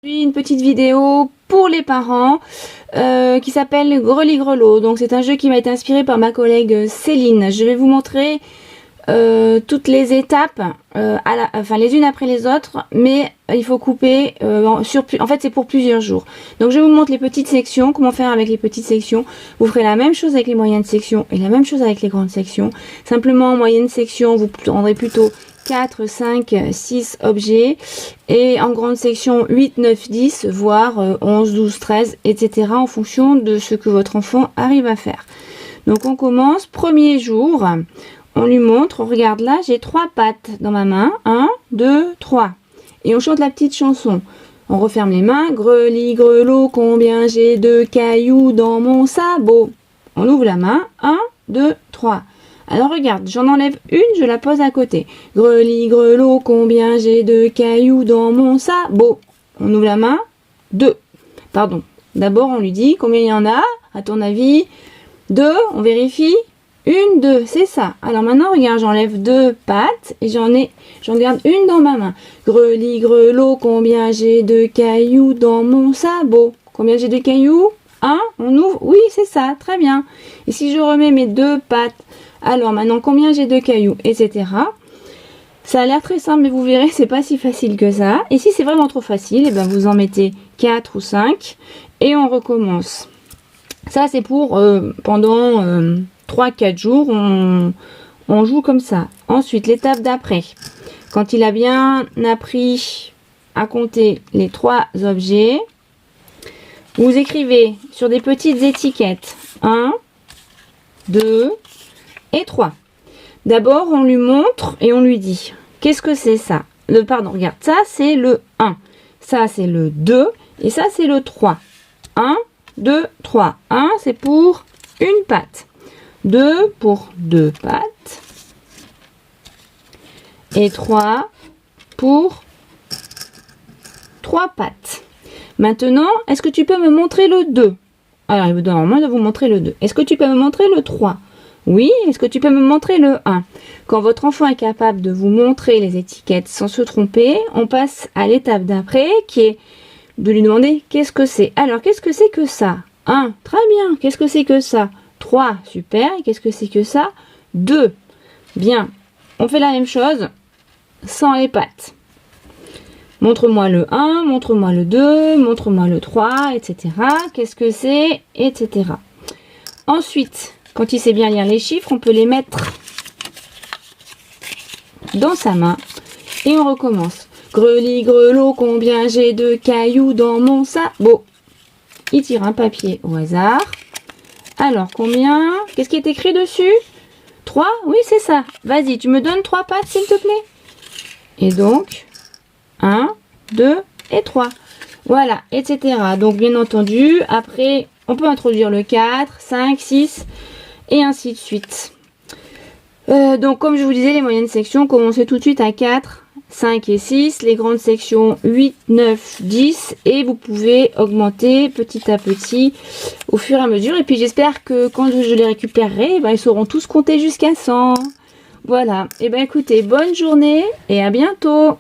Une petite vidéo pour les parents qui s'appelle Greli-Grelot. Donc c'est un jeu qui m'a été inspiré par ma collègue Céline. Je vais vous montrer toutes les étapes, les unes après les autres, mais il faut couper en fait c'est pour plusieurs jours. Donc je vous montre les petites sections, comment faire avec les petites sections. Vous ferez la même chose avec les moyennes sections et la même chose avec les grandes sections. Simplement en moyenne section vous prendrez plutôt 4, 5, 6 objets et en grande section 8, 9, 10 voire 11, 12, 13 etc. en fonction de ce que votre enfant arrive à faire. Donc on commence, premier jour, on lui montre, on regarde là, j'ai 3 pattes dans ma main, 1, 2, 3 et on chante la petite chanson. On referme les mains, greli, grelot, combien j'ai de cailloux dans mon sabot. On ouvre la main, 1, 2, 3. Alors regarde, j'en enlève une, je la pose à côté. Greli, grelot, combien j'ai de cailloux dans mon sabot. On ouvre la main, 2. Pardon. D'abord, on lui dit combien il y en a, à ton avis. 2, on vérifie. 1, 2, c'est ça. Alors maintenant, regarde, j'enlève 2 pattes et j'en garde une dans ma main. Greli, grelot, combien j'ai de cailloux dans mon sabot. Combien j'ai de cailloux? 1, on ouvre. Oui, c'est ça, très bien. Et si je remets mes 2 pattes, alors maintenant combien j'ai de cailloux, etc. Ça a l'air très simple, mais vous verrez, c'est pas si facile que ça. Et si c'est vraiment trop facile, et ben vous en mettez 4 ou 5 et on recommence. Ça c'est pour pendant 3-4 jours, on joue comme ça. Ensuite, l'étape d'après, quand il a bien appris à compter les 3 objets, vous écrivez sur des petites étiquettes 1, 2 et 3. D'abord, on lui montre et on lui dit qu'est-ce que c'est ça? Pardon, regarde, ça c'est le 1, ça c'est le 2 et ça c'est le 3. 1, 2, 3. 1 c'est pour une patte, 2 pour 2 pattes et 3 pour 3 pattes. Maintenant, est-ce que tu peux me montrer le 2? Alors, il vous donne en main de vous montrer le 2. Est-ce que tu peux me montrer le 3? Oui, est-ce que tu peux me montrer le 1? Quand votre enfant est capable de vous montrer les étiquettes sans se tromper, on passe à l'étape d'après qui est de lui demander qu'est-ce que c'est. Alors, qu'est-ce que c'est que ça? 1, très bien. Qu'est-ce que c'est que ça? 3, super. Et qu'est-ce que c'est que ça? 2, bien. On fait la même chose sans les pattes. Montre-moi le 1, montre-moi le 2, montre-moi le 3, etc. Qu'est-ce que c'est, etc. Ensuite, quand il sait bien lire les chiffres, on peut les mettre dans sa main et on recommence. Greli, grelot, combien j'ai de cailloux dans mon sabot. Il tire un papier au hasard. Alors, combien? Qu'est-ce qui est écrit dessus? 3? Oui, c'est ça. Vas-y, tu me donnes 3 pattes, s'il te plaît. Et donc, 1, 2 et 3. Voilà, etc. Donc, bien entendu, après, on peut introduire le 4, 5, 6 et ainsi de suite. Donc, comme je vous disais, les moyennes sections, commencez tout de suite à 4, 5 et 6. Les grandes sections, 8, 9, 10. Et vous pouvez augmenter petit à petit au fur et à mesure. Et puis, j'espère que quand je les récupérerai, ils sauront tous compter jusqu'à 100. Voilà. Et bien, écoutez, bonne journée et à bientôt.